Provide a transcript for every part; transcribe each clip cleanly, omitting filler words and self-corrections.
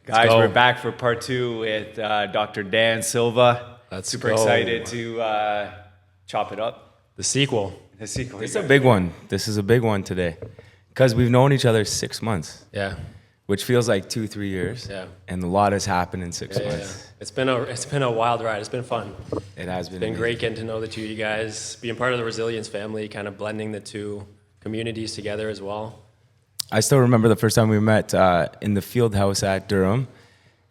Guys, we're back for part 2 with Dr. Dan Silva. Super excited to chop it up. The sequel. The sequel. This is a big one. This is a big one today. Because we've known each other 6 months. Yeah. Which feels like 2-3 years. Yeah. And a lot has happened in 6 months. Yeah. It's been a wild ride. It's been fun. It has been great getting to know the two of you guys, being part of the Resilience family, kind of blending the two communities together as well. I still remember the first time we met in the field house at Durham,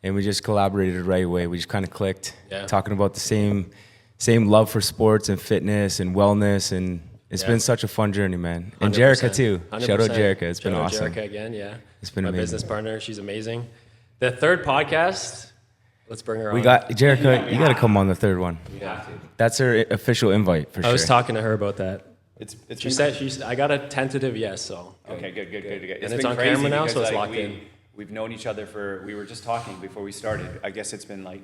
and we just collaborated right away. We just kind of clicked, talking about the same love for sports and fitness and wellness, and it's been such a fun journey, man. And 100%. Jerica too. 100%. Shout out Jerica. It's been awesome. Jerica again, yeah. It's been my amazing. business partner. She's amazing. The third podcast, let's bring her on. We got Jerica. You got to come on the third one. We have to. That's her official invite for sure. I was talking to her about that. She said I got a tentative yes, so. Okay, good. And it's on camera now, so it's locked in. We've known each other we were just talking before we started. I guess it's been like,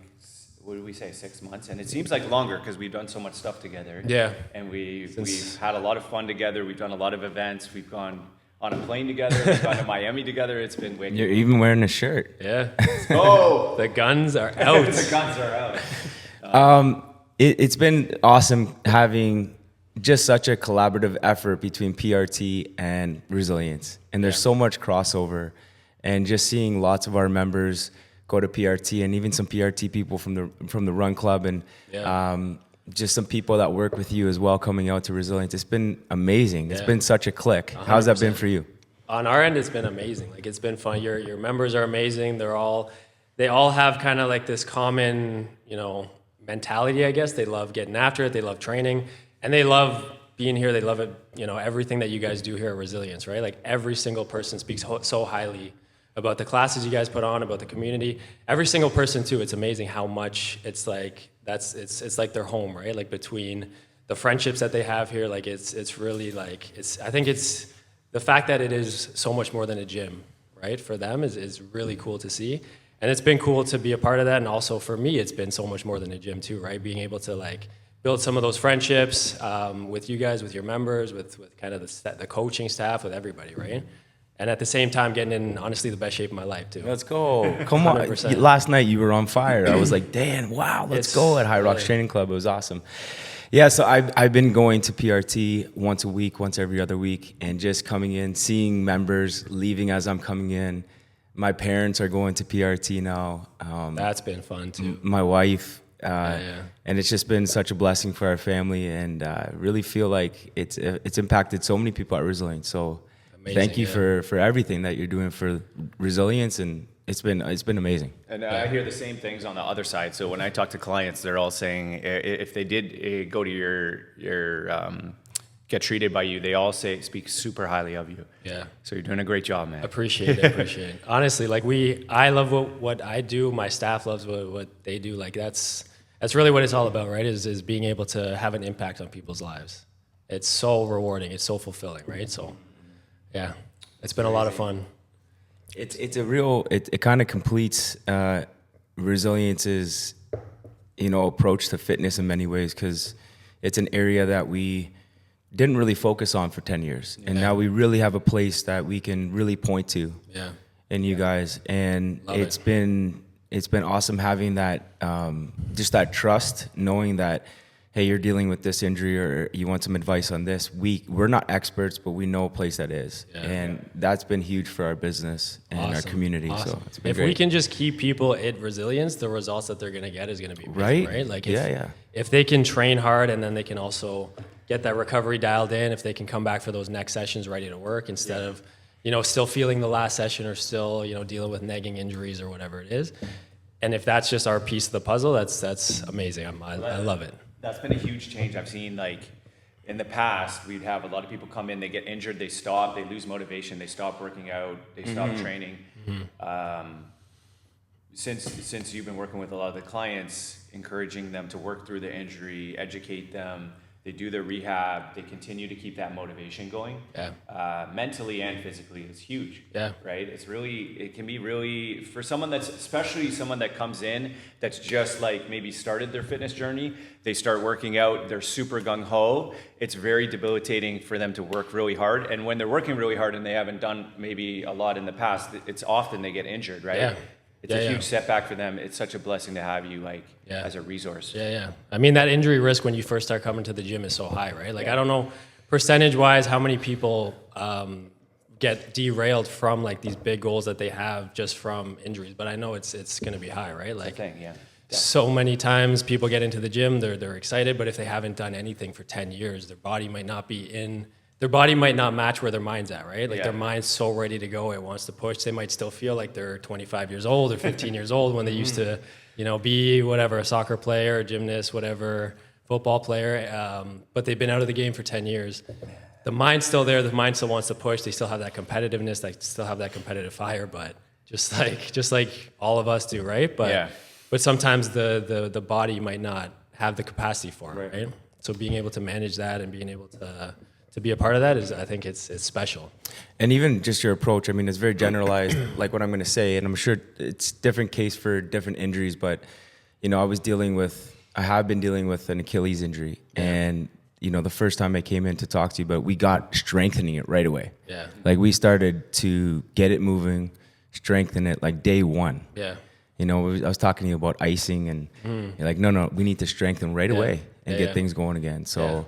what did we say, 6 months? And it seems like longer because we've done so much stuff together. Yeah. And we've had a lot of fun together. We've done a lot of events. We've gone on a plane together. We've gone to Miami together. It's been wicked. You're even wearing a shirt. Yeah. Oh! The guns are out. The guns are out. It's been awesome having just such a collaborative effort between PRT and Resilience. And there's so much crossover. And just seeing lots of our members go to PRT, and even some PRT people from the Run Club, and just some people that work with you as well coming out to Resilience. It's been amazing. It's been such a click. 100%. How's that been for you? On our end, it's been amazing. Like, it's been fun. Your members are amazing. They all have kind of like this common, mentality, I guess. They love getting after it. They love training, and they love being here. They love it, everything that you guys do here at Resilience, right? Like, every single person speaks so highly about the classes you guys put on, about the community. Every single person too. It's amazing how much it's like it's like their home, right? Like, between the friendships that they have here, like it's really like I think it's the fact that it is so much more than a gym, right? For them is really cool to see. And it's been cool to be a part of that. And also for me, it's been so much more than a gym too, right? Being able to like build some of those friendships with you guys, with your members, with kind of the coaching staff, with everybody, right? And at the same time, getting in, honestly, the best shape of my life, too. Let's go. Come on. 100%. Last night, you were on fire. I was like, Dan, wow, let's go at HYROX Training Club. It was awesome. Yeah, so I've been going to PRT once a week, once every other week, and just coming in, seeing members, leaving as I'm coming in. My parents are going to PRT now. That's been fun, too. My wife. And it's just been such a blessing for our family, and really feel like it's impacted so many people at Resilience. So amazing, thank you for everything that you're doing for Resilience, and it's been amazing. And I hear the same things on the other side. So when I talk to clients, they're all saying if they did go to your get treated by you, they all speak super highly of you. Yeah. So you're doing a great job, man. Appreciate it. Honestly, like I love what I do. My staff loves what they do. Like that's really what it's all about, right? Is being able to have an impact on people's lives. It's so rewarding. It's so fulfilling, right? So, yeah, it's been a lot of fun. It's a real. It kind of completes Resilience's, approach to fitness in many ways, because it's an area that we didn't really focus on for 10 years, and now we really have a place that we can really point to. Yeah. In you guys, and it's been awesome having that, just that trust, knowing that, hey, you're dealing with this injury or you want some advice on this. We're not experts, but we know a place that is, and that's been huge for our business and our community. Awesome. So it's been if great. we can just keep people at Resilience, the results that they're going to get is going to be amazing, right? Like if they can train hard, and then they can also get that recovery dialed in, if they can come back for those next sessions ready to work instead of still feeling the last session, or still, dealing with nagging injuries or whatever it is. And if that's just our piece of the puzzle, that's amazing. I love it. That's been a huge change. I've seen, like, in the past, we'd have a lot of people come in, they get injured, they stop, they lose motivation, they stop working out, they stop training. Since you've been working with a lot of the clients, encouraging them to work through the injury, educate them, they do their rehab, they continue to keep that motivation going. Mentally and physically, it's huge. Right? It can be really, for someone especially someone that comes in that's just like maybe started their fitness journey, they start working out, they're super gung-ho, it's very debilitating for them to work really hard. And when they're working really hard and they haven't done maybe a lot in the past, it's often they get injured, right? it's a huge setback for them. It's such a blessing to have you like as a resource. Yeah. I mean, that injury risk when you first start coming to the gym is so high, right? Like I don't know percentage wise how many people get derailed from like these big goals that they have just from injuries, but I know it's going to be high, right? Like, so many times people get into the gym, they're excited, but if they haven't done anything for 10 years, their body might not match where their mind's at, right? Like their mind's so ready to go, it wants to push. They might still feel like they're 25 years old or 15 years old when they used to, be whatever, a soccer player, a gymnast, whatever, football player, but they've been out of the game for 10 years. The mind's still there, the mind still wants to push, they still have that competitiveness, they still have that competitive fire, but just like all of us do, right? But sometimes the body might not have the capacity for it, right? So being able to manage that and being able to be a part of that is, I think it's special. And even just your approach, I mean, it's very generalized, like what I'm going to say, and I'm sure it's different case for different injuries, but, I have been dealing with an Achilles injury, and, the first time I came in to talk to you, but we got strengthening it right away. Yeah. Like we started to get it moving, strengthen it like day one. Yeah. I was talking to you about icing, and you're like, no, we need to strengthen right away and get things going again. So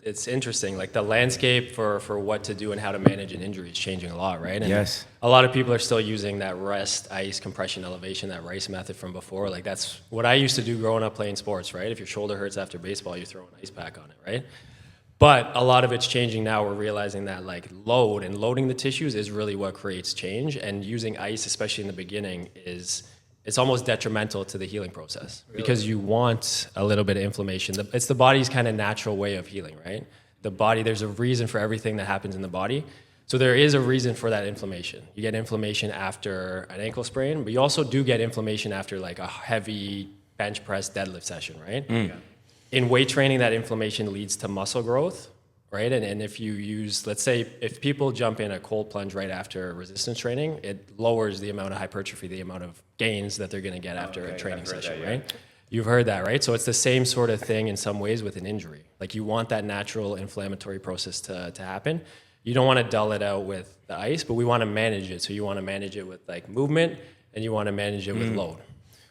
it's interesting. Like the landscape for what to do and how to manage an injury is changing a lot, right? And a lot of people are still using that rest, ice, compression, elevation, that RICE method from before. Like that's what I used to do growing up playing sports, right? If your shoulder hurts after baseball, you throw an ice pack on it, right? But a lot of it's changing now. We're realizing that like loading the tissues is really what creates change, and using ice, especially in the beginning, it's almost detrimental to the healing process because you want a little bit of inflammation. It's the body's kind of natural way of healing, right? The body, there's a reason for everything that happens in the body. So there is a reason for that inflammation. You get inflammation after an ankle sprain, but you also do get inflammation after like a heavy bench press deadlift session, right? In weight training, that inflammation leads to muscle growth, right? And if you use, let's say, if people jump in a cold plunge right after resistance training, it lowers the amount of hypertrophy, the amount of gains that they're going to get after a training session, right? You've heard that, right? So it's the same sort of thing in some ways with an injury. Like you want that natural inflammatory process to happen. You don't want to dull it out with the ice, but we want to manage it. So you want to manage it with like movement, and you want to manage it with load.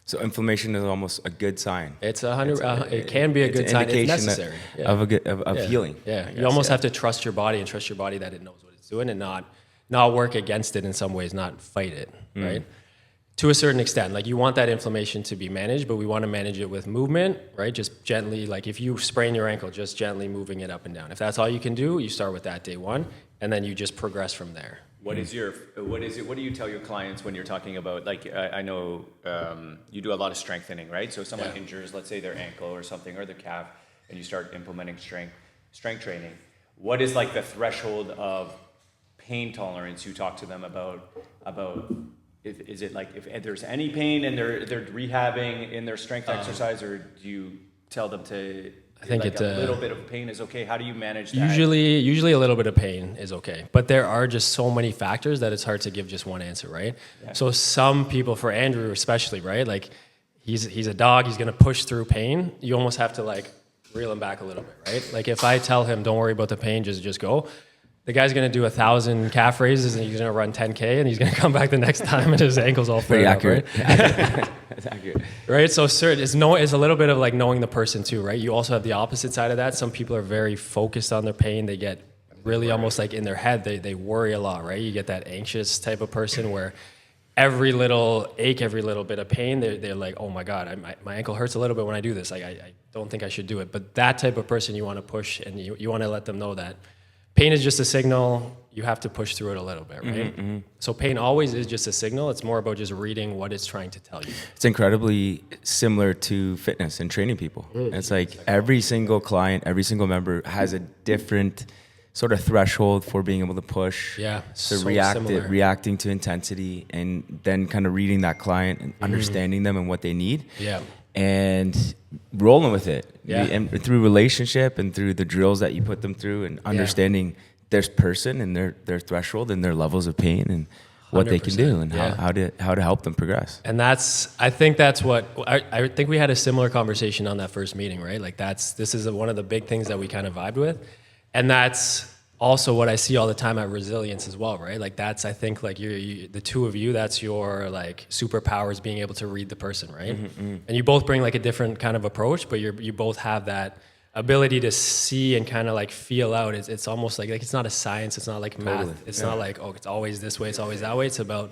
So inflammation is almost a good sign. It's it can be a good sign. It's necessary of healing. Yeah, you almost have to trust your body that it knows what it's doing, and not work against it in some ways, not fight it, right? To a certain extent, like you want that inflammation to be managed, but we want to manage it with movement, right? Just gently, like if you sprain your ankle, just gently moving it up and down. If that's all you can do, you start with that day one, and then you just progress from there. What do you tell your clients when you're talking about, like, I know you do a lot of strengthening, right? So if someone injures, let's say their ankle or something, or their calf, and you start implementing strength training, what is like the threshold of pain tolerance you talk to them about is it like if there's any pain and they're rehabbing in their strength exercise, or do you tell them to I think like a little bit of pain is okay? How do you manage that? Usually a little bit of pain is okay, but there are just so many factors that it's hard to give just one answer, right? So some people, for Andrew especially, right? Like he's a dog, he's gonna push through pain. You almost have to like reel him back a little bit, right? Like if I tell him, don't worry about the pain, just go, the guy's gonna do 1,000 calf raises and he's gonna run 10K and he's gonna come back the next time and his ankle's all flared up, right? That's accurate. Right, so it's a little bit of like knowing the person too, right? You also have the opposite side of that. Some people are very focused on their pain. They get really almost like in their head, they worry a lot, right? You get that anxious type of person where every little ache, every little bit of pain, they're like, oh my God, my ankle hurts a little bit when I do this. I don't think I should do it. But that type of person you want to push, and you want to let them know that pain is just a signal. You have to push through it a little bit, right? Mm-hmm. So pain always is just a signal. It's more about just reading what it's trying to tell you. It's incredibly similar to fitness and training people. It's like every single client, every single member has a different sort of threshold for being able to push. Yeah, so reacting to intensity, and then kind of reading that client and understanding them and what they need. Yeah. And rolling with it. Yeah. And through relationship and through the drills that you put them through, and understanding their person and their threshold and their levels of pain and what they can do and how to help them progress. And I think that's what I think we had a similar conversation on that first meeting, right? Like this is one of the big things that we kind of vibed with. And that's also what I see all the time at Resilience as well, right? Like that's, I think, like the two of you, that's your like superpowers, being able to read the person, right? And you both bring like a different kind of approach, but you both have that ability to see and kind of like feel out. It's almost like it's not a science. It's not like math. It's not like, oh, it's always this way. It's always that way. It's about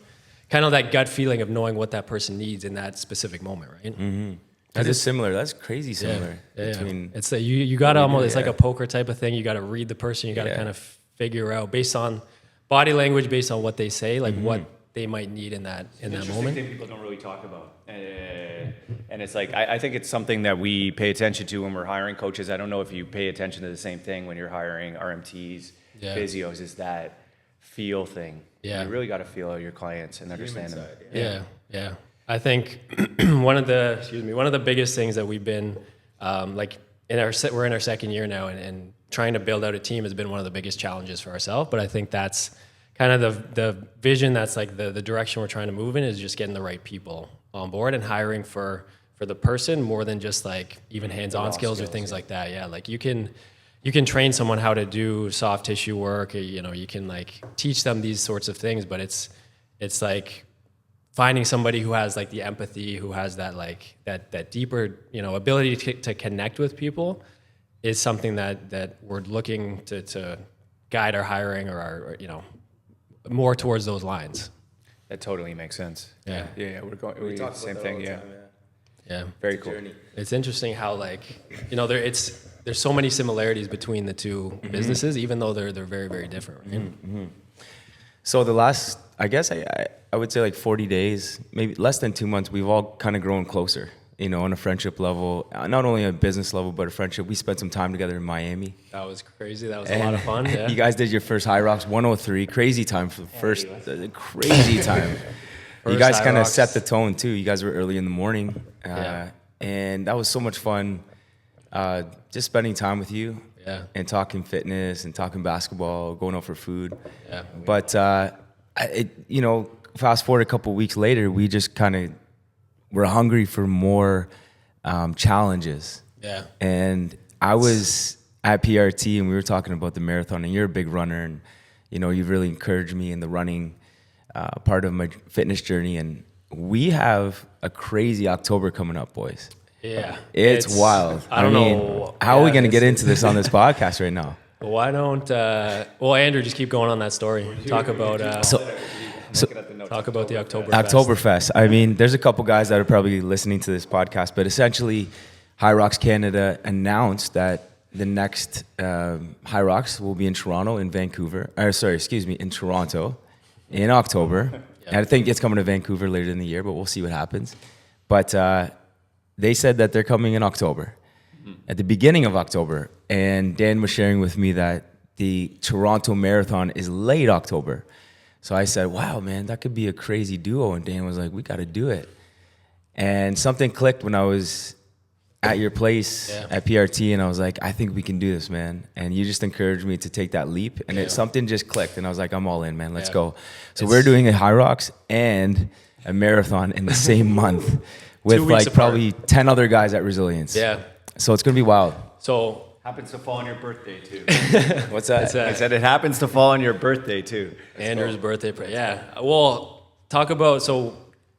kind of that gut feeling of knowing what that person needs in that specific moment, right? That is similar. That's crazy similar. It's that you got to almost, it's like a poker type of thing. You got to read the person. You got to kind of figure out based on body language, based on what they say, like what they might need in that moment. Thing people don't really talk about, and it's like I think it's something that we pay attention to when we're hiring coaches. I don't know if you pay attention to the same thing when you're hiring RMTs, physios. Is that feel thing? Yeah, you really got to feel out your clients and understand them. Yeah. I think one of the biggest things that we've been like we're in our second year now, and trying to build out a team has been one of the biggest challenges for ourselves. But I think that's kind of the vision, that's like the direction we're trying to move in, is just getting the right people on board and hiring for the person more than just like even hands-on skills or things like that. Yeah, like you can train someone how to do soft tissue work, or, you can like teach them these sorts of things, but it's like finding somebody who has like the empathy, who has that like that deeper, ability to connect with people, is something that we're looking to guide our hiring or our, more towards those lines. That totally makes sense. Yeah. We're the same thing. Yeah. Very cool. Journey. It's interesting how like, there's so many similarities between the two businesses, even though they're very, very different. Right? So the last, I guess I would say like 40 days, maybe less than 2 months, we've all kind of grown closer, on a friendship level, not only a business level, but a friendship. We spent some time together in Miami. That was crazy. That was a lot of fun. Yeah. You guys did your first HYROX 103, crazy time for the first, crazy time. You guys kind of set the tone too. You guys were early in the morning, and that was so much fun. Just spending time with you, and talking fitness and talking basketball, going out for food. Yeah. But fast forward a couple weeks later, we just kind of were hungry for more challenges. Yeah. And I was at PRT, and we were talking about the marathon, and you're a big runner, and you've really encouraged me in the running part of my fitness journey. And we have a crazy October coming up, boys. Yeah. It's wild. I don't know. How are we going to get into this on this podcast right now? Why don't, Andrew, just keep going on that story. Talk about talk about the Oktoberfest. Oktoberfest. I mean, there's a couple guys that are probably listening to this podcast, but essentially, HYROX Canada announced that the next HYROX will be in Toronto, in Toronto, in October. And I think it's coming to Vancouver later in the year, but we'll see what happens. But they said that they're coming in October, at the beginning of October. And Dan was sharing with me that the Toronto Marathon is late October. So I said, wow, man, that could be a crazy duo. And Dan was like, we got to do it. And something clicked when I was at your place at PRT, and I was like, I think we can do this, man. And you just encouraged me to take that leap, and something just clicked, and I was like, I'm all in, man. Let's go. So we're doing a HYROX and a marathon in the same month with like probably 10 other guys at Resilience. Yeah. So it's going to be wild. So happens to fall on your birthday too. What's that? I said it happens to fall on your birthday too. Andrew's birthday. Yeah. Well, talk about,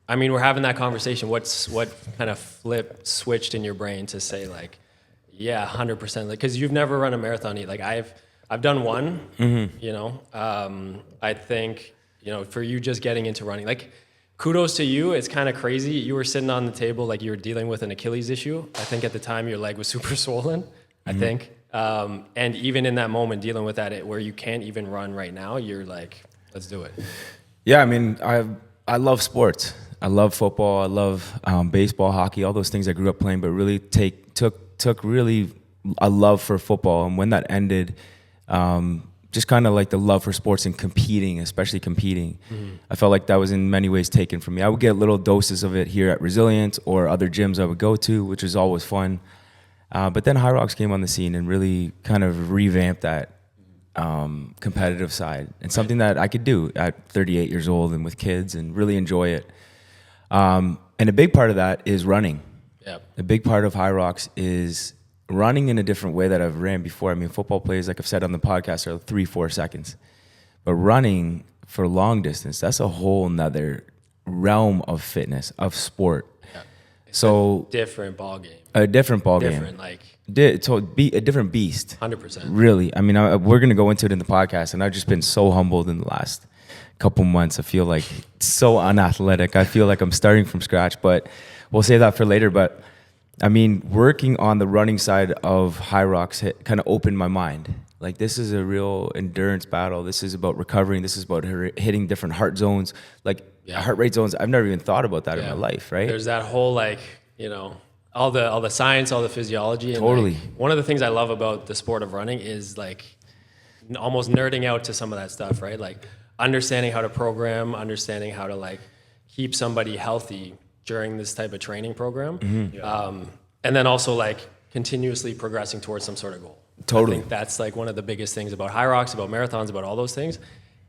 I mean, we're having that conversation. What kind of switched in your brain to say like, yeah, 100%? Like, because you've never run a marathon. Like I've done one. I think for you just getting into running, like, kudos to you. It's kind of crazy. You were sitting on the table like you were dealing with an Achilles issue. I think at the time your leg was super swollen. I think, and even in that moment, dealing with that, where you can't even run right now, you're like, let's do it. Yeah, I mean, I love sports. I love football. I love baseball, hockey, all those things I grew up playing. But really took really a love for football. And when that ended, just kind of like the love for sports and competing, especially competing, I felt like that was in many ways taken from me. I would get little doses of it here at Resilience or other gyms I would go to, which was always fun. But then HYROX came on the scene and really kind of revamped that competitive side, and something that I could do at 38 years old and with kids and really enjoy it. And a big part of that is running. Yeah. A big part of HYROX is running in a different way that I've ran before. I mean, football plays, like I've said on the podcast, are 3-4 seconds. But running for long distance, that's a whole nother realm of fitness, of sport. Yeah. So different ball game. A different ball game. Different, like a different beast. 100%. Really. I mean, we're going to go into it in the podcast, and I've just been so humbled in the last couple months. I feel like so unathletic. I feel like I'm starting from scratch, but we'll save that for later. But I mean, working on the running side of HYROX kind of opened my mind. Like, this is a real endurance battle. This is about recovering. This is about hitting different heart zones, like heart rate zones. I've never even thought about that in my life, right? There's that whole, like, you know, all the science, all the physiology. And totally. Like, one of the things I love about the sport of running is, like, almost nerding out to some of that stuff, right? Like, understanding how to program, understanding how to, like, keep somebody healthy during this type of training program. Mm-hmm. And then also, like, continuously progressing towards some sort of goal. Totally. I think that's like one of the biggest things about HYROX, about marathons, about all those things,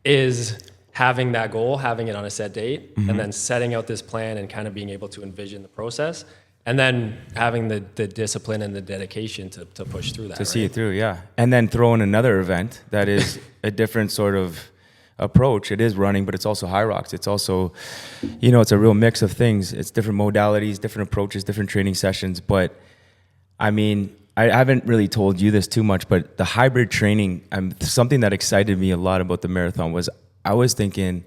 is having that goal, having it on a set date, mm-hmm. and then setting out this plan and kind of being able to envision the process, and then having the discipline and the dedication to push through that. To see it through, yeah. And then throw in another event that is a different sort of approach. It is running, but it's also HYROX. It's also, you know, it's a real mix of things. It's different modalities, different approaches, different training sessions. But I mean, I haven't really told you this too much, but the hybrid training, something that excited me a lot about the marathon was I was thinking,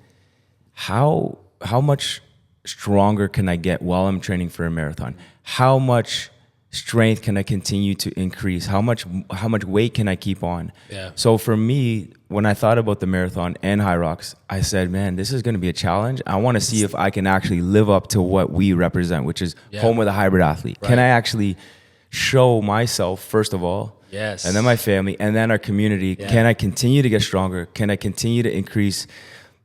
how much stronger can I get while I'm training for a marathon? How much strength can I continue to increase? How much weight can I keep on? Yeah. So for me, when I thought about the marathon and HYROX, I said, man, this is going to be a challenge. I want to see if I can actually live up to what we represent, which is home with a hybrid athlete. Right. Can I actually show myself, first of all, yes, and then my family, and then our community? Yeah. Can I continue to get stronger? Can I continue to increase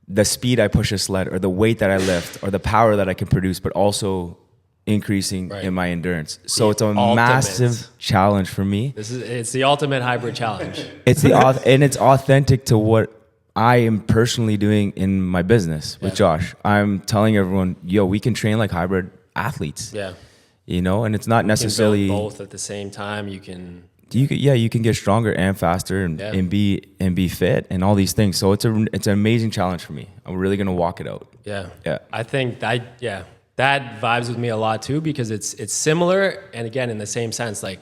the speed I push a sled, or the weight that I lift, or the power that I can produce, but also increasing in my endurance? So it's a massive challenge for me. It's the ultimate hybrid challenge. And it's authentic to what I am personally doing in my business with Josh. I'm telling everyone, yo, we can train like hybrid athletes. Yeah. You know, and it's not necessarily both at the same time. You can get stronger and faster and be fit and all these things. So it's an amazing challenge for me. I'm really gonna walk it out. Yeah. Yeah. I think that vibes with me a lot too, because it's similar, and again in the same sense, like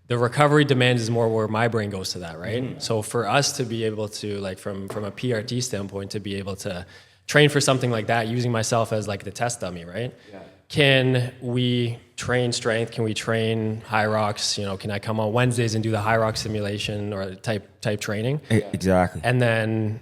the recovery demands is more where my brain goes to that, right? Mm-hmm. So for us to be able to, like, from a PRT standpoint, to be able to train for something like that, using myself as like the test dummy, right? Yeah. Can we train strength? Can we train HYROX? You know, can I come on Wednesdays and do the HYROX simulation or type training? Exactly. And then,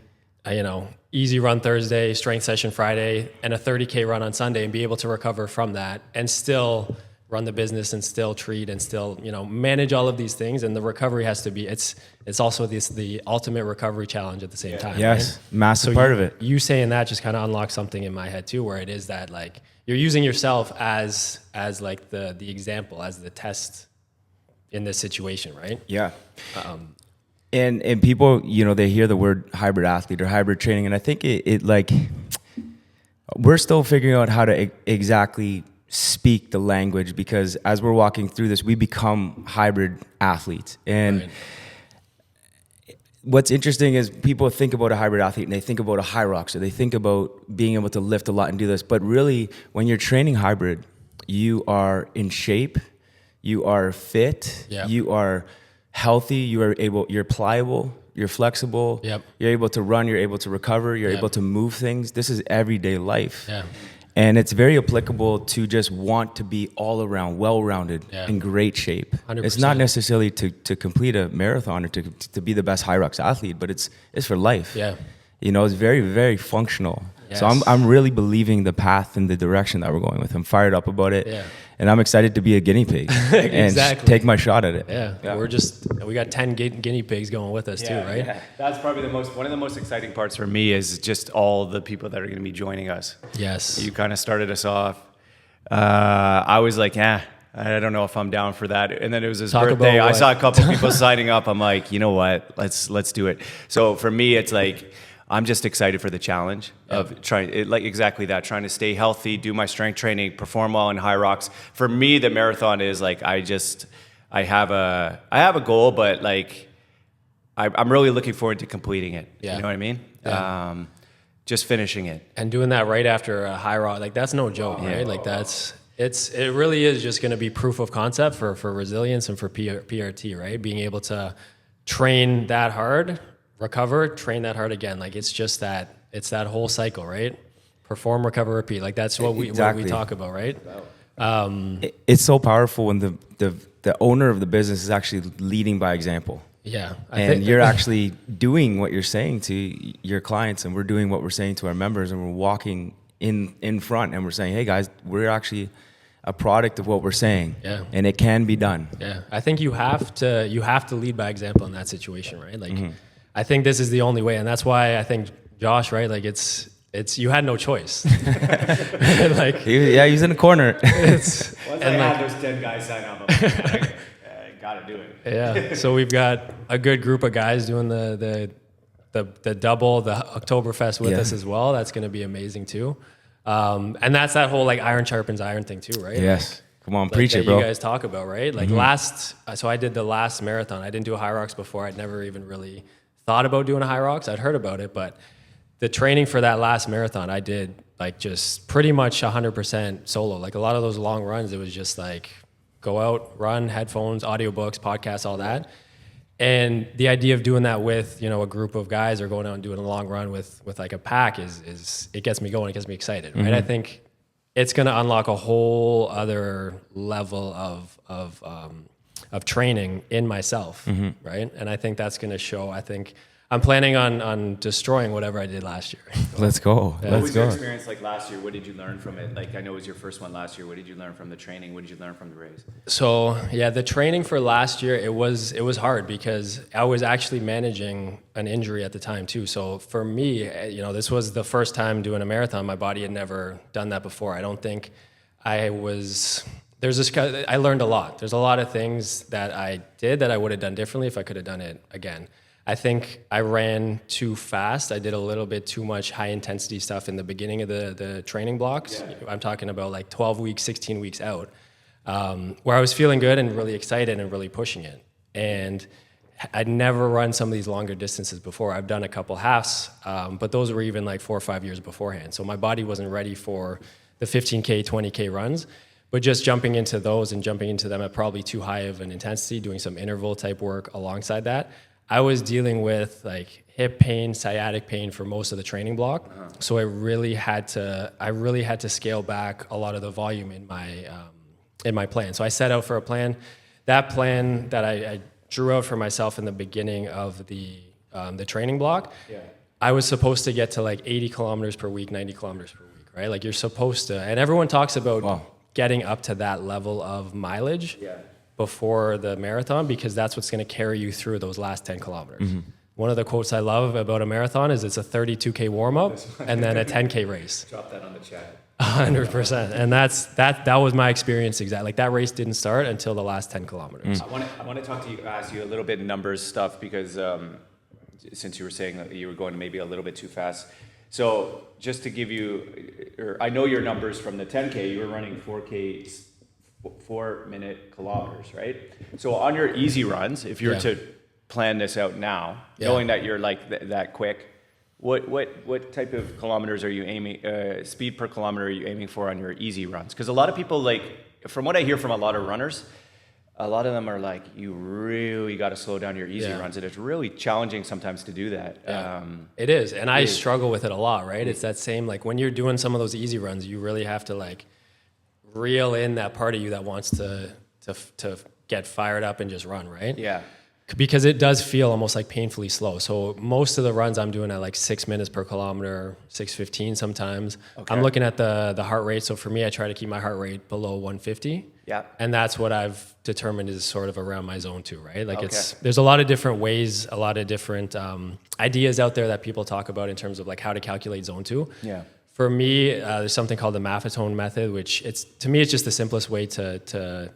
you know, easy run Thursday, strength session Friday, and a 30K run on Sunday, and be able to recover from that and still run the business and still treat and still, you know, manage all of these things. And the recovery has to be, it's also the ultimate recovery challenge at the same time. Yes, right? massive part of it. You saying that just kind of unlocks something in my head too, where it is that, like, you're using yourself as like the example, as the test in this situation, right? Yeah. And people, you know, they hear the word hybrid athlete or hybrid training, and I think it like, we're still figuring out how to exactly speak the language, because as we're walking through this, we become hybrid athletes. And what's interesting is people think about a hybrid athlete and they think about a HYROX, or they think about being able to lift a lot and do this. But really, when you're training hybrid, you are in shape, you are fit, you are healthy, you're pliable, you're flexible, you're able to run, you're able to recover, you're able to move things. This is everyday life. Yeah. And it's very applicable to just want to be all around, well-rounded, in great shape. 100%. It's not necessarily to complete a marathon or to be the best HYROX athlete, but it's for life. Yeah. You know, it's very, very functional. Yes. So I'm really believing the path and the direction that we're going with. I'm fired up about it. Yeah. And I'm excited to be a guinea pig and take my shot at it. Yeah. We got 10 guinea pigs going with us too, right? Yeah. That's probably one of the most exciting parts for me, is just all the people that are going to be joining us. Yes. You kind of started us off. I was like, I don't know if I'm down for that. And then it was his birthday. I saw a couple people signing up. I'm like, you know what? Let's do it. So for me, it's like, I'm just excited for the challenge of trying to stay healthy, do my strength training, perform well in HYROX. For me, the marathon is like, I have a goal, but like I'm really looking forward to completing it. Yeah. You know what I mean? Yeah. Just finishing it. And doing that right after a HYROX, like that's no joke, right? Like it really is just going to be proof of concept for resilience and for PRT, right? Being able to train that hard, recover, train that hard again. Like it's that whole cycle, right? Perform, recover, repeat. Like that's what we talk about, right? It's so powerful when the owner of the business is actually leading by example. Yeah. And you're actually doing what you're saying to your clients, and we're doing what we're saying to our members, and we're walking in front and we're saying, hey guys, we're actually a product of what we're saying. Yeah. And it can be done. Yeah. I think you have to lead by example in that situation, right? Like I think this is the only way. And that's why I think Josh, right? Like it's you had no choice. Like he's in the corner. Once I had those 10 guys sign up, I gotta do it. Yeah. So we've got a good group of guys doing the double, the Oktoberfest with us as well. That's going to be amazing too. And that's that whole like iron sharpens iron thing too, right? Yes. Come on, Like, preach it, bro. You guys talk about, right? Like so I did the last marathon. I didn't do a HYROX before. I'd never even really thought about doing a HYROX. I'd heard about it, but the training for that last marathon, I did like just pretty much 100% solo. Like a lot of those long runs, it was just like go out, run, headphones, audiobooks, podcasts, all that. And the idea of doing that with, a group of guys or going out and doing a long run with like a pack is it gets me going, it gets me excited, right? I think it's going to unlock a whole other level of training in myself, right? And I think that's going to show. I think I'm planning on destroying whatever I did last year. Let's go. What was your experience like last year? What did you learn from it? Like I know it was your first one last year. What did you learn from the training? What did you learn from the race? So yeah, the training for last year, it was hard because I was actually managing an injury at the time too. So for me, this was the first time doing a marathon. My body had never done that before. I don't think I learned a lot. There's a lot of things that I did that I would have done differently if I could have done it again. I think I ran too fast. I did a little bit too much high intensity stuff in the beginning of the training blocks. Yeah. I'm talking about like 12 weeks, 16 weeks out, where I was feeling good and really excited and really pushing it. And I'd never run some of these longer distances before. I've done a couple halves, but those were even like 4 or 5 years beforehand. So my body wasn't ready for the 15K, 20K runs. But just jumping into those and jumping into them at probably too high of an intensity, doing some interval type work alongside that, I was dealing with like hip pain, sciatic pain for most of the training block. So I really had to scale back a lot of the volume in my plan. So I set out for a plan. That plan that I drew out for myself in the beginning of the training block, I was supposed to get to like 80 kilometers per week, 90 kilometers per week, right? Like you're supposed to, and everyone talks about getting up to that level of mileage. Before the marathon, because that's what's going to carry you through those last 10 kilometers. One of the quotes I love about a marathon is it's a 32K warm-up and then a 10K race. Drop that on the chat. 100%. And that was my experience exactly. Like that race didn't start until the last 10 kilometers. I want to ask you a little bit numbers stuff because since you were saying that you were going maybe a little bit too fast. So just to give you, I know your numbers from the 10K, you were running 4-minute kilometers, right? So on your easy runs, if you were to plan this out now, knowing that you're like that quick, what type of kilometers are you aiming, speed per kilometer are you aiming for on your easy runs? Because a lot of people, like, from what I hear from a lot of runners, a lot of them are like, you really got to slow down your easy runs, and it's really challenging sometimes to do that. It is, and I struggle with it a lot, right? It's that same, like, when you're doing some of those easy runs, you really have to, like, reel in that part of you that wants to get fired up and just run, right? Yeah. Because it does feel almost like painfully slow. So most of the runs I'm doing at like 6 minutes per kilometer, 6:15 sometimes. Okay. I'm looking at the heart rate. So for me, I try to keep my heart rate below 150. Yeah. And that's what I've determined is sort of around my zone 2, right? Like there's a lot of different ways, a lot of different ideas out there that people talk about in terms of like how to calculate zone 2. Yeah. For me, there's something called the Maffetone method, which to me, it's just the simplest way to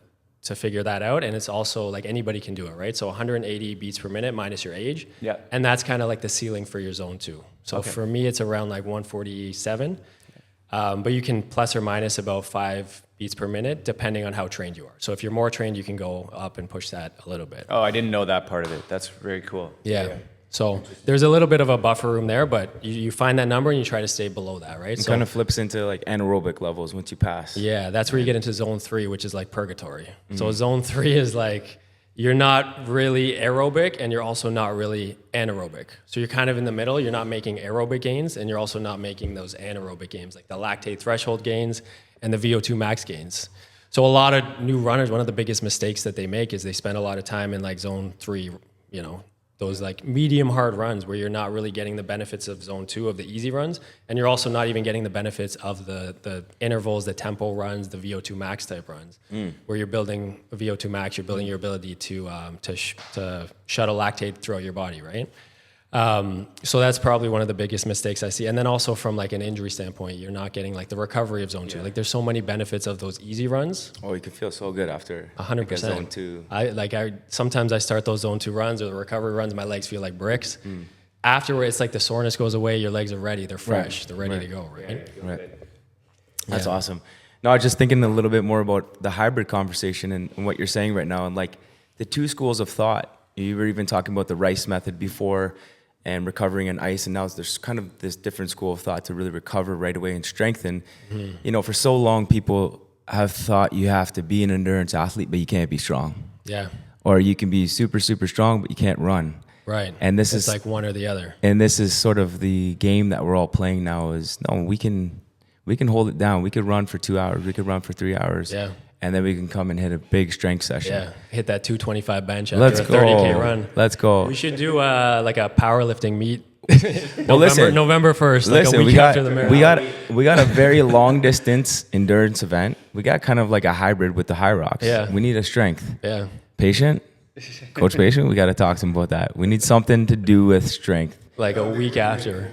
figure that out. And it's also like anybody can do it, right? So 180 beats per minute minus your age. Yeah. And that's kind of like the ceiling for your zone 2. So for me, it's around like 147. But you can plus or minus about 5 beats per minute, depending on how trained you are. So if you're more trained, you can go up and push that a little bit. Oh, I didn't know that part of it. That's very cool. Yeah. So there's a little bit of a buffer room there, but you find that number and you try to stay below that, right? It So kind of flips into like anaerobic levels once you pass. yeah, that's where you get into zone 3, which is like purgatory. So zone 3 is like, you're not really aerobic and you're also not really anaerobic. So you're kind of in the middle. You're not making aerobic gains and you're also not making those anaerobic gains, like the lactate threshold gains and the VO2 max gains. So a lot of new runners, one of the biggest mistakes that they make is they spend a lot of time in like zone 3, you know, those like medium hard runs where you're not really getting the benefits of zone 2 of the easy runs, and you're also not even getting the benefits of the intervals, the tempo runs, the VO2 max type runs, where you're building a VO2 max, you're building your ability to shuttle lactate throughout your body, right? So that's probably one of the biggest mistakes I see. And then also from like an injury standpoint, you're not getting like the recovery of zone 2. Like there's so many benefits of those easy runs. Oh, you can feel so good after 100%. like a zone 2. Sometimes I start those zone 2 runs or the recovery runs, my legs feel like bricks. Afterward, it's like the soreness goes away, your legs are ready, they're fresh, they're ready to go, right? Right. That's awesome. No, I was just thinking a little bit more about the hybrid conversation and what you're saying right now, and like the two schools of thought. You were even talking about the Rice method before and recovering in ice, and now there's kind of this different school of thought to really recover right away and strengthen. You know, for so long, people have thought you have to be an endurance athlete, but you can't be strong. Yeah. Or you can be super, super strong, but you can't run. Right. And this it's is like one or the other. And this is sort of the game that we're all playing now is, no, we can hold it down. We could run for 2 hours. We could run for 3 hours. Yeah. And then we can come and hit a big strength session. Yeah. Hit that 225 bench after Let's a go. 30K run. Let's go. We should do like a powerlifting meet. Well, listen, November 1st, like listen, a week after the marathon. we got a very long distance endurance event. We got kind of like a hybrid with the HYROX. Yeah. We need a strength. Yeah. Patient, Coach Patient, we got to talk to him about that. We need something to do with strength. Like a week after.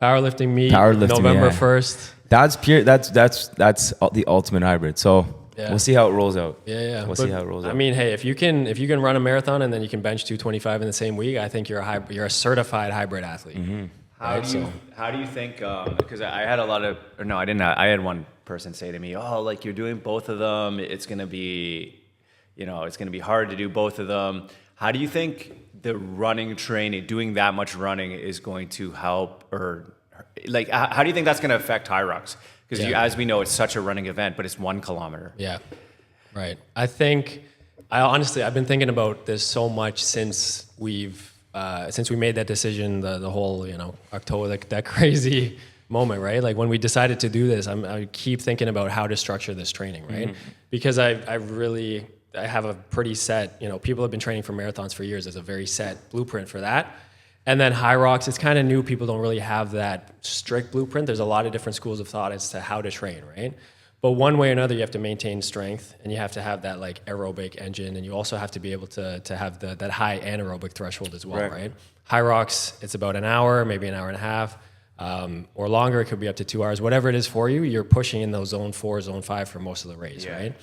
Powerlifting meet. Powerlifting, November yeah. 1st. That's pure. That's the ultimate hybrid. So Yeah. we'll see how it rolls out. Yeah. We'll see how it rolls out. I mean, hey, if you can run a marathon and then you can bench 225 in the same week, I think you're a certified hybrid athlete. How do you think? Because I had a lot of, or no, I didn't. I had one person say to me, "Oh, like you're doing both of them. It's gonna be, it's gonna be hard to do both of them." How do you think the running training, doing that much running, is going to help, or like how do you think that's gonna affect HYROX? Because as we know, it's such a running event, but it's 1 kilometer. Yeah, right. I've been thinking about this so much since we made that decision, the whole, October, like that crazy moment, right? Like when we decided to do this, I keep thinking about how to structure this training, right? Because I have a pretty set, people have been training for marathons for years. There's a very set blueprint for that. And then HYROX, it's kind of new. People don't really have that strict blueprint. There's a lot of different schools of thought as to how to train, right? But one way or another, you have to maintain strength, and you have to have that like aerobic engine, and you also have to be able to have that high anaerobic threshold as well, right? HYROX, it's about an hour, maybe an hour and a half, or longer. It could be up to 2 hours. Whatever it is for you, you're pushing in those zone 4, zone 5 for most of the race, right?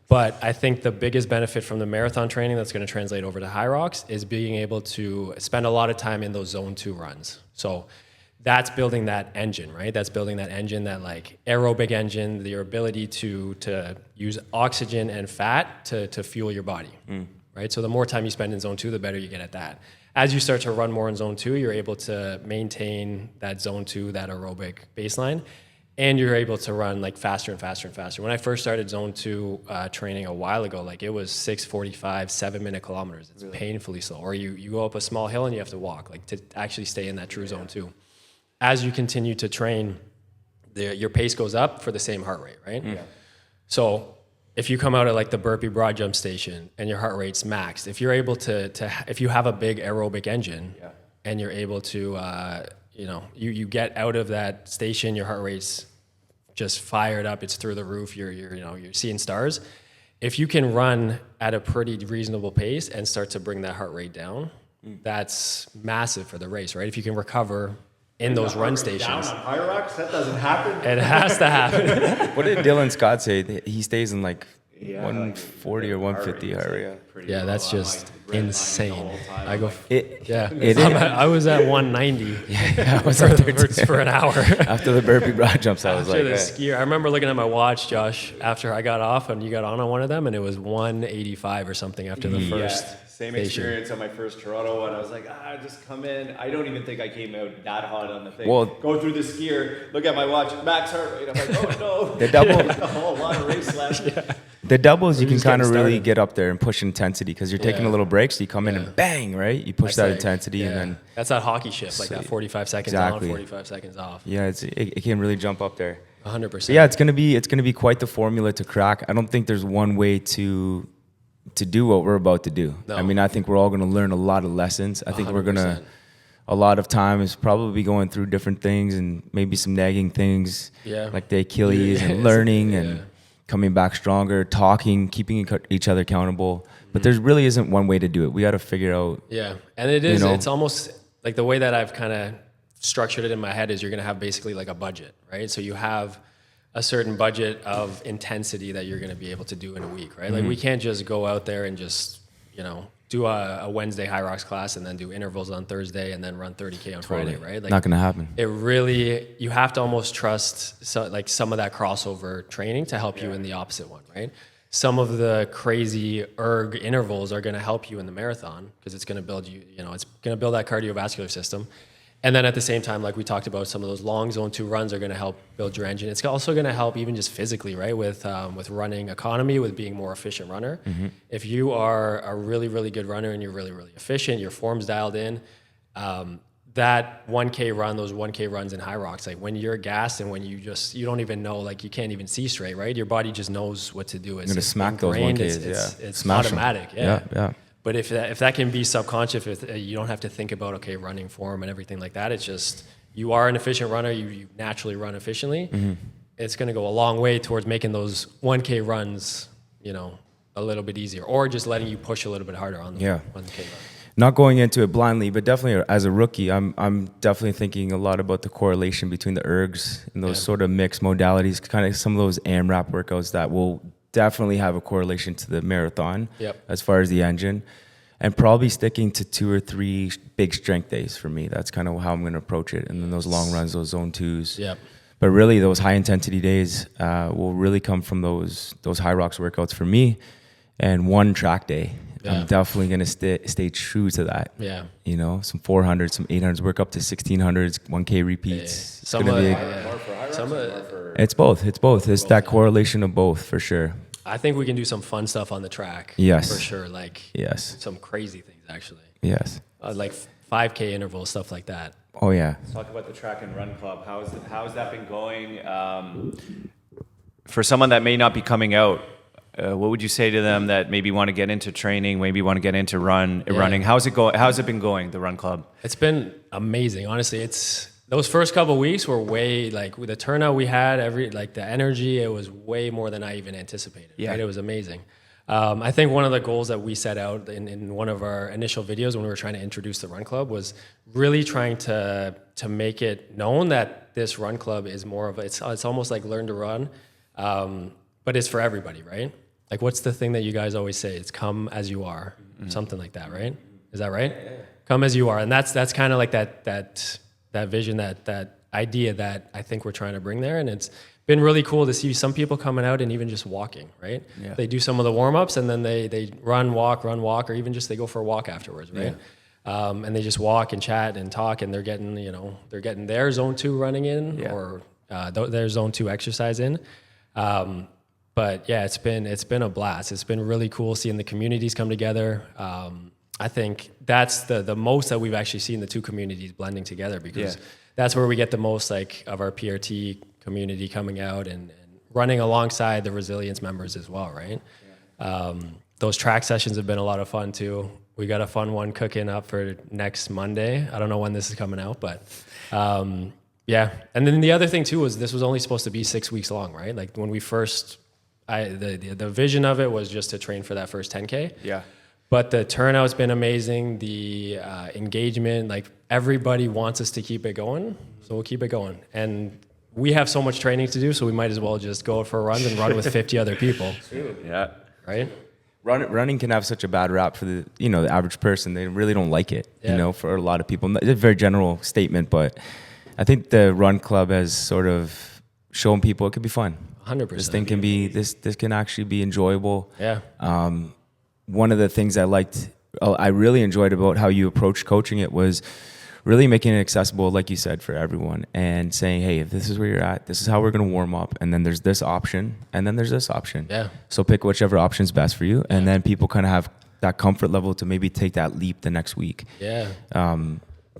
But I think the biggest benefit from the marathon training that's going to translate over to HYROX is being able to spend a lot of time in those zone 2 runs. So that's building that engine, right? That's building that engine, that like aerobic engine, your ability to use oxygen and fat to fuel your body, right? So the more time you spend in zone 2, the better you get at that. As you start to run more in zone 2, you're able to maintain that zone 2, that aerobic baseline, and you're able to run like faster and faster and faster. When I first started zone 2 training a while ago, like it was 6:45, 7-minute kilometers. It's painfully slow. Or you go up a small hill and you have to walk, like to actually stay in that true zone 2. As you continue to train, your pace goes up for the same heart rate, right? Yeah. So if you come out at like the burpee broad jump station and your heart rate's maxed, if you're able if you have a big aerobic engine and you're able to, you get out of that station, your heart rate's just fired up, it's through the roof, you're seeing stars. If you can run at a pretty reasonable pace and start to bring that heart rate down, that's massive for the race, right? If you can recover in those run stations. Down on HYROX? That doesn't happen. It has to happen. What did Dylan Scott say? He stays in like 140 or 150 heart rate. Yeah, that's just insane. I go. It Yeah, I was at 190. Yeah, I was up there too. for an hour. After the burpee broad jumps, I was After like, the skier, I remember looking at my watch, Josh, after I got off and you got on one of them, and it was 185 or something after the first. Same station. experience on my first Toronto one. I was like, just come in. I don't even think I came out that hot on the thing. Well, go through the skier, look at my watch, max heart rate. I'm like, oh no. The double, a whole lot of race left. The doubles, you can just kind of getting really started. get up there and push intensity because you're taking a little break. So you come in and bang, right? You push That's that like- intensity and then that's that hockey shift, like that 45 seconds Exactly. on, 45 seconds off. yeah, it can really jump up there. 100%. But yeah, it's gonna be quite the formula to crack. I don't think there's one way to do what we're about to do. No. I mean, I think we're all gonna learn a lot of lessons. I think we're 100%. gonna a lot of time is probably going through different things and maybe some nagging things, Yeah. like the Achilles Yeah. and learning Yeah. and coming back stronger, talking, keeping each other accountable. But there really isn't one way to do it. We got to figure out. Yeah, and it is. You know? It's almost like the way that I've kind of structured it in my head is you're going to have basically like a budget, right? So you have a certain budget of intensity that you're going to be able to do in a week, right? Like we can't just go out there and just do a Wednesday HYROX class and then do intervals on Thursday and then run 30K on Friday, right? Like Not going to happen. it really, you have to almost trust some of that crossover training to help you in the opposite one, right? Some of the crazy erg intervals are going to help you in the marathon because it's going to build it's going to build that cardiovascular system. And then at the same time, like we talked about, some of those long zone 2 runs are going to help build your engine. It's also going to help even just physically, right? With running economy, with being more efficient runner. If you are a really, really good runner and you're really, really efficient, your form's dialed in, that 1K run, those 1K runs in HYROX, like when you're gassed and when you don't even know, like you can't even see straight, right? Your body just knows what to do. It's You're going to smack those ingrained. 1Ks, It's Smash 'em. automatic, Yeah. But if that can be subconscious, if you don't have to think about, okay, running form and everything like that. It's just, you are an efficient runner. You naturally run efficiently. It's going to go a long way towards making those 1K runs, a little bit easier, or just letting you push a little bit harder on the 1K run. Not going into it blindly, but definitely as a rookie, I'm definitely thinking a lot about the correlation between the ergs and those sort of mixed modalities, kind of some of those AMRAP workouts that will definitely have a correlation to the marathon as far as the engine, and probably sticking to 2 or 3 big strength days for me. That's kind of how I'm going to approach it. And then those long runs, those zone 2s. Yep. But really, those high intensity days will really come from those HYROX workouts for me, and one track day. I'm definitely going to stay true to that. Yeah. Some 400s, some 800s, work up to 1600s, 1K repeats. It's gonna be It's both. It's that correlation of both for sure. I think we can do some fun stuff on the track. Yes. For sure. Like some crazy things actually. Yes. Like 5K intervals, stuff like that. Oh yeah. Let's talk about the Track and Run Club. How's that been going? For someone that may not be coming out, what would you say to them that maybe want to get into training, maybe want to get into running? How's it been going, the Run Club? It's been amazing. Honestly, those first couple of weeks were way, like with the turnout we had, the energy, it was way more than I even anticipated. Yeah. Right? It was amazing. I think one of the goals that we set out in one of our initial videos when we were trying to introduce the Run Club was really trying to make it known that this Run Club is more of it's almost like Learn to Run, but it's for everybody, right? Like, what's the thing that you guys always say? It's come as you are, something like that, right? Is that right? Yeah. Come as you are, and that's kind of like that vision, that idea that I think we're trying to bring there, and it's been really cool to see some people coming out and even just walking, right? Yeah. They do some of the warm-ups, and then they run, walk, or even just they go for a walk afterwards, right? Yeah. And they just walk and chat and talk, and they're getting their zone 2 running in, or their zone 2 exercise in. But yeah, it's been a blast. It's been really cool seeing the communities come together. I think that's the most that we've actually seen the two communities blending together, because that's where we get the most of our PRT community coming out and running alongside the resilience members as well, right? Yeah. Those track sessions have been a lot of fun too. We got a fun one cooking up for next Monday. I don't know when this is coming out, but yeah. And then the other thing too was this was only supposed to be 6 weeks long, right? Like when we first, the vision of it was just to train for that first 10K. Yeah. But the turnout's been amazing. The engagement, everybody wants us to keep it going, so we'll keep it going. And we have so much training to do, so we might as well just go out for runs and run with 50 other people. Yeah. Right? Running can have such a bad rap for the average person. They really don't like it, for a lot of people. It's a very general statement, but I think the run club has sort of shown people it could be fun. 100%. This thing can be, this can actually be enjoyable. Yeah. One of the things I really enjoyed about how you approached coaching it was really making it accessible, like you said, for everyone, and saying, hey, if this is where you're at, this is how we're going to warm up, and then there's this option, and then there's this option. Yeah. So pick whichever option is best for you, and then people kind of have that comfort level to maybe take that leap the next week. Yeah.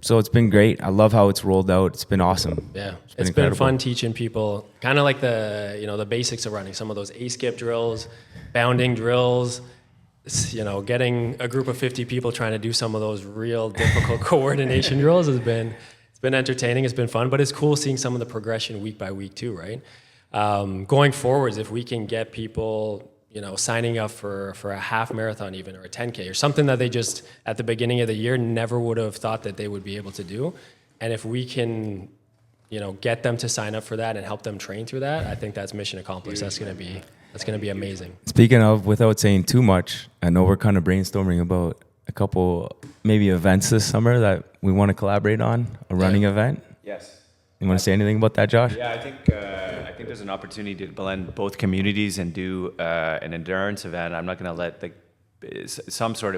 So it's been great. I love how it's rolled out. It's been awesome. Yeah. It's been fun teaching people kind of like the basics of running, some of those A-skip drills, bounding drills, getting a group of 50 people trying to do some of those real difficult coordination drills it's been entertaining. It's been fun, but it's cool seeing some of the progression week by week too, right? Going forwards, if we can get people, signing up for a half marathon even, or a 10K or something that they just at the beginning of the year never would have thought that they would be able to do. And if we can, get them to sign up for that and help them train through that, I think that's mission accomplished. That's going to be amazing. Speaking of, without saying too much, I know we're kind of brainstorming about a couple maybe events this summer that we want to collaborate on, a running event. Yes. You want to say anything about that, Josh? Yeah, I think there's an opportunity to blend both communities and do an endurance event. I'm not going to let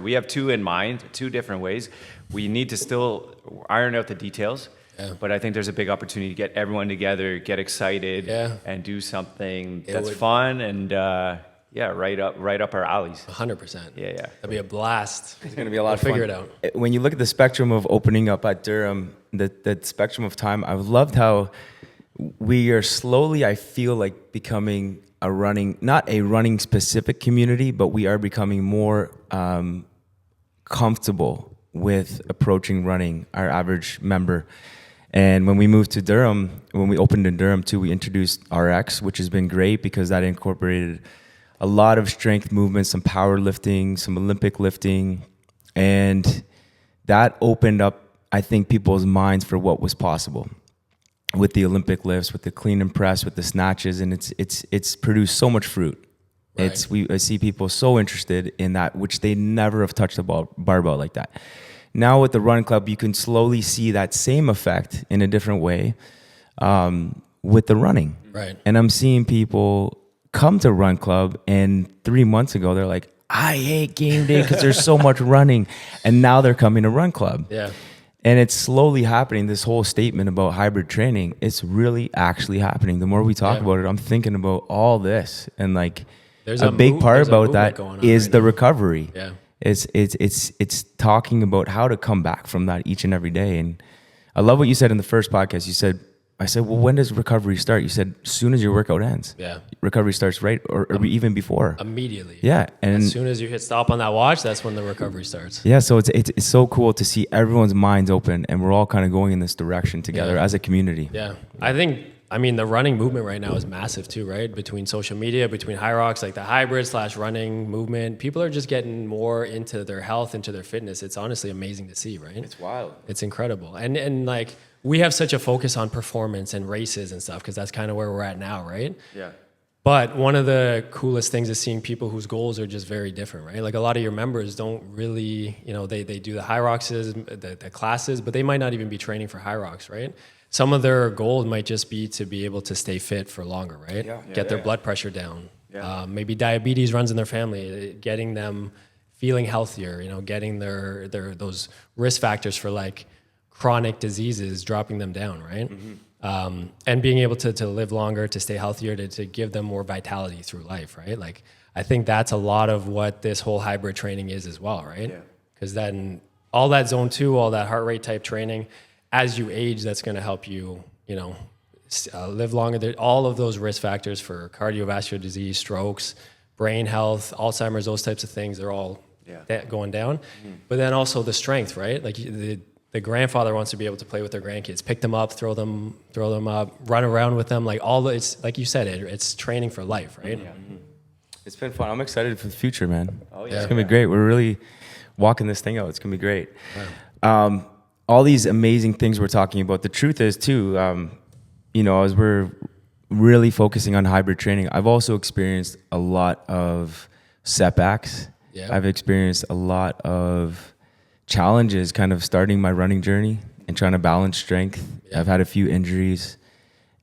we have two in mind, two different ways. We need to still iron out the details. Yeah. But I think there's a big opportunity to get everyone together, get excited, and do something that's fun and right up our alleys. 100%. Yeah. That'd be a blast. It's going to be a lot of fun. Figure it out. When you look at the spectrum of opening up at Durham, the spectrum of time, I've loved how we are slowly, I feel like, becoming not a running specific community, but we are becoming more comfortable with approaching running, our average member. And when we moved to Durham, when we opened in Durham too, we introduced HYROX, which has been great because that incorporated a lot of strength movements, some power lifting, some Olympic lifting. And that opened up, I think, people's minds for what was possible with the Olympic lifts, with the clean and press, with the snatches. And it's produced so much fruit. Right. I see people so interested in that, which they never have touched a barbell like that. Now with the Run Club, you can slowly see that same effect in a different way with the running. Right. And I'm seeing people come to Run Club, and 3 months ago, they're like, I hate game day because there's so much running. And now they're coming to Run Club. Yeah. And it's slowly happening, this whole statement about hybrid training. It's really actually happening. The more we talk about it, I'm thinking about all this. And there's a big part about that is the recovery. Yeah. It's talking about how to come back from that each and every day. And I love what you said in the first podcast. I said, well, when does recovery start? You said, as soon as your workout ends. Yeah. Recovery starts right, or even before. Immediately. Yeah. And as soon as you hit stop on that watch, that's when the recovery starts. Yeah. So it's so cool to see everyone's minds open, and we're all kind of going in this direction together as a community. Yeah. I mean, the running movement right now is massive too, right? Between social media, between HYROX, like the hybrid/running movement, people are just getting more into their health, into their fitness. It's honestly amazing to see, right? It's wild. It's incredible. And we have such a focus on performance and races and stuff because that's kind of where we're at now, right? Yeah. But one of the coolest things is seeing people whose goals are just very different, right? Like a lot of your members don't really, they do the HYROXs, the classes, but they might not even be training for HYROX, right? Some of their goals might just be to be able to stay fit for longer, right? Get their blood pressure down. Yeah. Maybe diabetes runs in their family, getting them feeling healthier, getting their those risk factors for chronic diseases, dropping them down, right? Mm-hmm. And being able to live longer, to stay healthier, to give them more vitality through life, right? I think that's a lot of what this whole hybrid training is as well, right? Because then all that zone 2, all that heart rate type training, as you age, that's going to help you, live longer. All of those risk factors for cardiovascular disease, strokes, brain health, Alzheimer's, those types of things, they're all going down. Mm-hmm. But then also the strength, right? The grandfather wants to be able to play with their grandkids, pick them up, throw them up, run around with them. It's like you said, it's training for life, right? Yeah. Mm-hmm. It's been fun. I'm excited for the future, man. Oh yeah, it's gonna be great. We're really walking this thing out. It's gonna be great. Wow. All these amazing things we're talking about. The truth is too, as we're really focusing on hybrid training, I've also experienced a lot of setbacks. Yeah. I've experienced a lot of challenges kind of starting my running journey and trying to balance strength. Yeah. I've had a few injuries.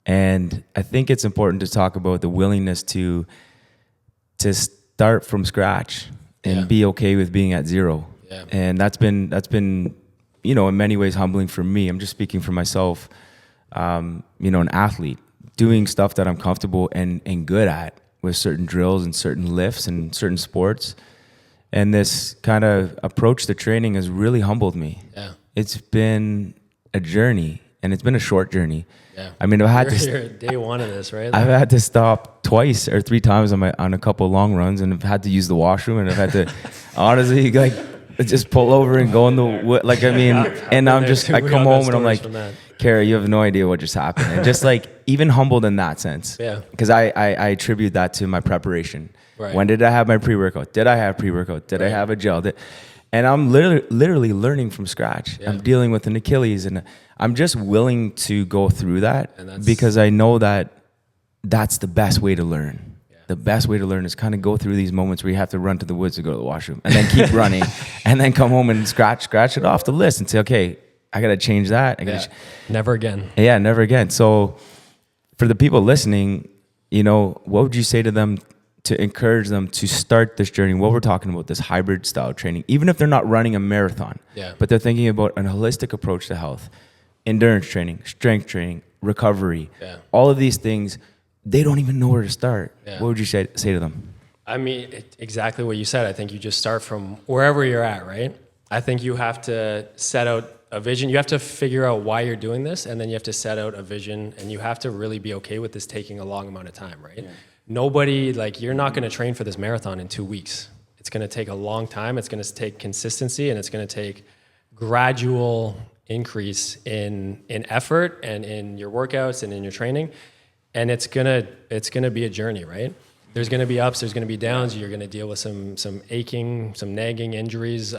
And I think it's important to talk about the willingness to start from scratch and be okay with being at zero. Yeah. And that's been, in many ways humbling for me. I'm just speaking for myself, an athlete doing stuff that I'm comfortable and good at with certain drills and certain lifts and certain sports. And this kind of approach to training has really humbled me. Yeah. It's been a journey, and it's been a short journey. Yeah. I mean, you're at day one of this, right? I've had to stop twice or 3 times on a couple of long runs, and I've had to use the washroom, and I've had to honestly just pull over and go in the and I come home and I'm like, Kara, you have no idea what just happened, and just even humbled in that sense. Yeah. Because I attribute that to my preparation. Right. When did I have my pre-workout? Did I have pre-workout? Did I have a gel? And I'm literally learning from scratch. Yeah. I'm dealing with an Achilles, and I'm just willing to go through that because I know that's the best way to learn. Yeah. The best way to learn is kind of go through these moments where you have to run to the woods to go to the washroom, and then keep running, and then come home and scratch it off the list and say, okay, I got to change that. Never again. Yeah, never again. So for the people listening, what would you say to them to encourage them to start this journey? What we're talking about, this hybrid style training, even if they're not running a marathon, but they're thinking about an holistic approach to health, endurance training, strength training, recovery, all of these things, they don't even know where to start. Yeah. What would you say to them? I mean, exactly what you said. I think you just start from wherever you're at, right? I think you have to set out a vision. You have to figure out why you're doing this, and then you have to set out a vision, and you have to really be okay with this taking a long amount of time, right? Yeah. Nobody, you're not going to train for this marathon in 2 weeks. It's going to take a long time. It's going to take consistency, and it's going to take gradual increase in effort and in your workouts and in your training. And it's gonna be a journey, right? There's gonna be ups, there's gonna be downs. You're gonna deal with some aching, some nagging injuries.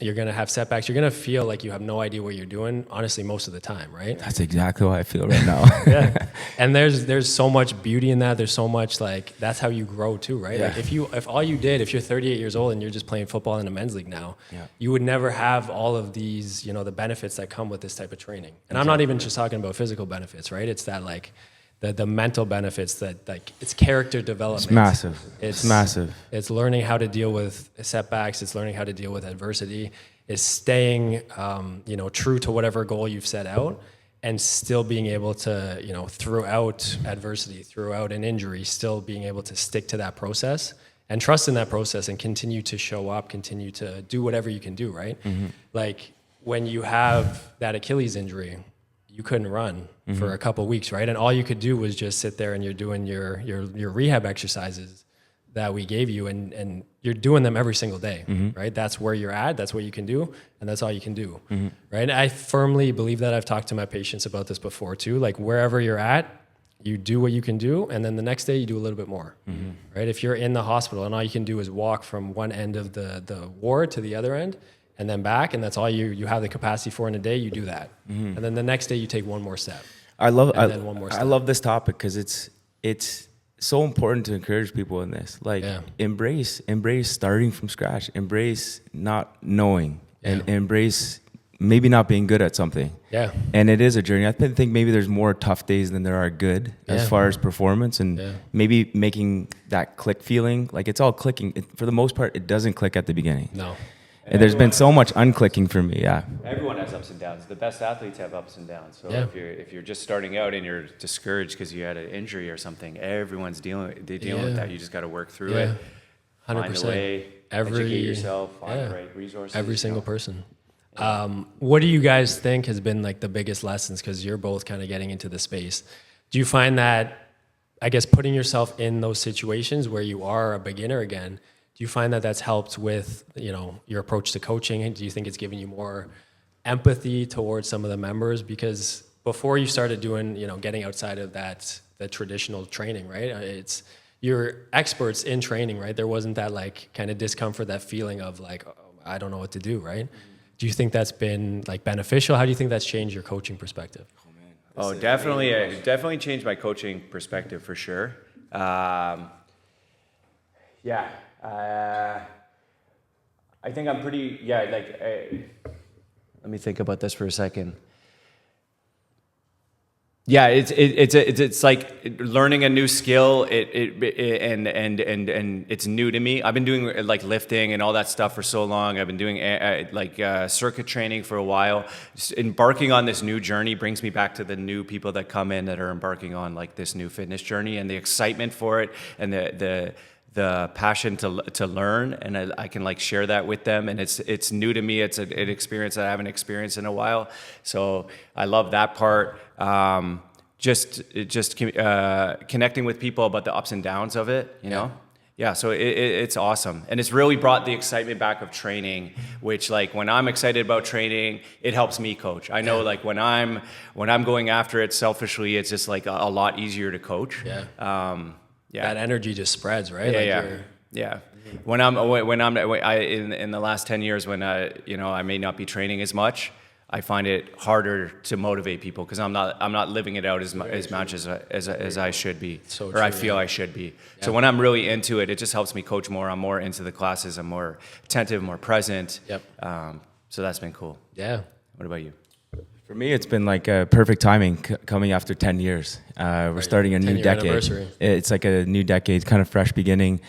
You're gonna have setbacks. You're gonna feel like you have no idea what you're doing, honestly, most of the time, right? That's exactly how I feel right now. Yeah. And there's so much beauty in that. There's so much that's how you grow too, right? Yeah. If all you did, if you're 38 years old and you're just playing football in a men's league now, you would never have all of these, the benefits that come with this type of training. And I'm not even just talking about physical benefits, right? It's that the mental benefits that it's character development. It's massive. It's massive. It's learning how to deal with setbacks. It's learning how to deal with adversity. It's staying, true to whatever goal you've set out, and still being able to, throughout adversity, throughout an injury, still being able to stick to that process and trust in that process and continue to show up, continue to do whatever you can do, right? Mm-hmm. When you have that Achilles injury, you couldn't run for a couple of weeks, right? And all you could do was just sit there and you're doing your rehab exercises that we gave you, and you're doing them every single day, right? That's where you're at, that's what you can do, and that's all you can do, right? I firmly believe that. I've talked to my patients about this before too. Wherever you're at, you do what you can do, and then the next day you do a little bit more, right? If you're in the hospital and all you can do is walk from one end of the ward to the other end, and then back, and that's all you have the capacity for in a day, you do that. And then the next day you take one more step. I love this topic because it's so important to encourage people in this. Embrace starting from scratch, embrace not knowing, and embrace maybe not being good at something. Yeah. And it is a journey. I think maybe there's more tough days than there are good as far as performance, and maybe making that click feeling. It's all clicking. For the most part, it doesn't click at the beginning. No. And there's been so much unclicking for me, Everyone has ups and downs. The best athletes have ups and downs. So if you're just starting out and you're discouraged because you had an injury or something, everyone's dealing with that. You just got to work through it. 100%. Find a way, educate yourself, find the right resources. Every single person. What do you guys think has been the biggest lessons? Because you're both kind of getting into the space. Do you find that, I guess, putting yourself in those situations where you are a beginner again, do you find that that's helped with, your approach to coaching? Do you think it's given you more empathy towards some of the members? Because before you started doing, getting outside of the traditional training, right? You're experts in training, right? There wasn't that kind of discomfort, that feeling of oh, I don't know what to do, right? Do you think that's been beneficial? How do you think that's changed your coaching perspective? Oh, definitely, definitely changed my coaching perspective for sure. Yeah, I think I'm pretty. Yeah, like let me think about this for a second. Yeah, it's like learning a new skill. And it's new to me. I've been doing like lifting and all that stuff for so long. I've been doing circuit training for a while. Just embarking on this new journey brings me back to the new people that come in that are embarking on like this new fitness journey, and the excitement for it, and the passion to learn, and I can like share that with them, and it's new to me. It's an experience that I haven't experienced in a while, so I love that part. Connecting with people about the ups and downs of it, you know. Yeah, so it's awesome, and it's really brought the excitement back of training. Which, like, when I'm excited about training, it helps me coach. I know, like, when I'm going after it selfishly, it's just like a lot easier to coach. That energy just spreads, right? Yeah. When in the last 10 years, when I may not be training as much, I find it harder to motivate people because I'm not living it out as much as I should be, I feel I should be. So when I'm really into it, it just helps me coach more. I'm more into the classes. I'm more attentive, more present. So that's been cool. Yeah. What about you? For me, it's been like a perfect timing coming after 10 years. We're starting a new decade. Anniversary. It's like a new decade, kind of fresh beginning.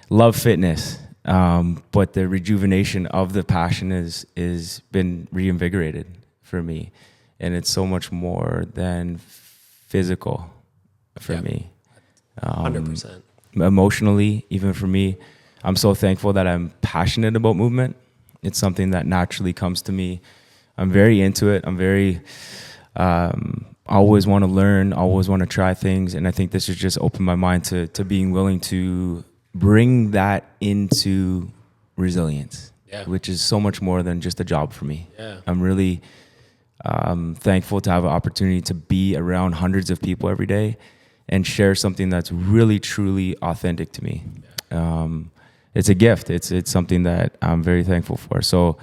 Love fitness, but the rejuvenation of the passion is been reinvigorated for me. And it's so much more than physical for me. 100%. Emotionally, even for me, I'm so thankful that I'm passionate about movement. It's something that naturally comes to me. I'm very into it. I'm very, always want to learn, always want to try things. And I think this has just opened my mind to being willing to bring that into resilience, which is so much more than just a job for me. I'm really thankful to have an opportunity to be around hundreds of people every day and share something that's really, truly authentic to me. It's a gift. It's something that I'm very thankful for. So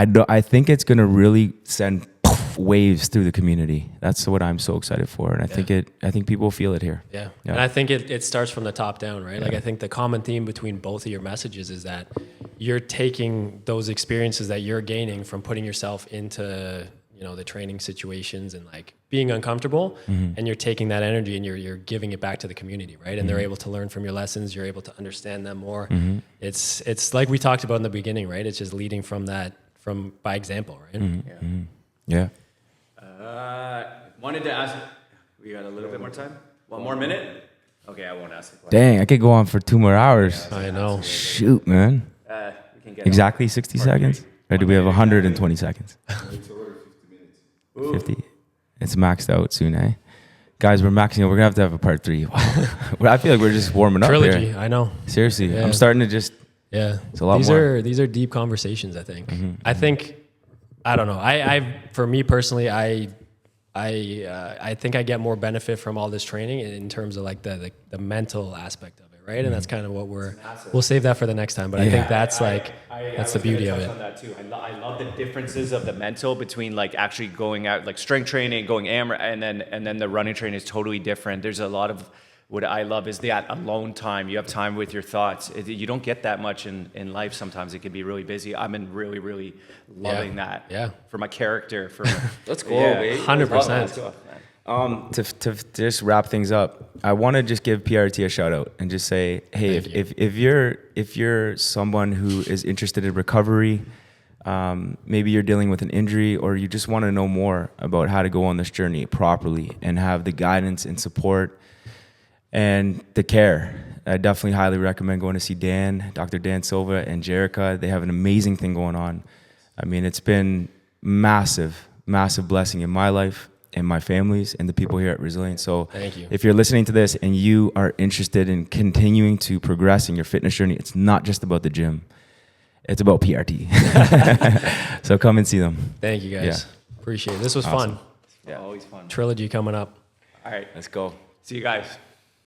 I think it's going to really send waves through the community. That's what I'm so excited for, and I think people feel it here. And I think it starts from the top down, right? Like, I think the common theme between both of your messages is that you're taking those experiences that you're gaining from putting yourself into, you know, the training situations and like being uncomfortable, and you're taking that energy and you're giving it back to the community, right? And they're able to learn from your lessons. You're able to understand them more. It's like we talked about in the beginning, right? It's just leading from by example, right? Wanted to ask, we got a little bit more time? One more minute? Okay, I won't ask the question. Dang, I could go on for 2 more hours. I know. Shoot, man. We can get Exactly 60 seconds? Or do we have 120 seconds? It's over 50 minutes. 50. It's maxed out soon, eh? Guys, we're maxing out. We're going to have a part 3. I feel like we're just warming up Trilogy, here. I know. Seriously, I'm starting to just... It's a lot more. These are deep conversations, I think. I think, I don't know. I for me personally, I think I get more benefit from all this training in terms of like the mental aspect of it, right? And that's kind of what we'll save that for the next time. But I think that's that's the beauty of it. On that too. I love the differences of the mental between like actually going out, like strength training, going AMRA, and then the running training is totally different. There's a lot of what I love is that alone time. You have time with your thoughts. You don't get that much in life. Sometimes it can be really busy. I've been really, really loving that. For my character. Let's go, babe. 100%. To just wrap things up, I want to just give PRT a shout out and just say, hey, if you're someone who is interested in recovery, maybe you're dealing with an injury, or you just want to know more about how to go on this journey properly and have the guidance and support and the care, I definitely highly recommend going to see Dr. Dan Silva and Jerica. They have an amazing thing going on. I mean, it's been massive blessing in my life and my family's and the people here at Resilience. So thank you. If you're listening to this and you are interested in continuing to progress in your fitness journey, it's not just about the gym. It's about PRT. So come and see them. Thank you, guys. Appreciate it. This was fun. Yeah, always fun. Trilogy coming up. All right, Let's go. See you guys.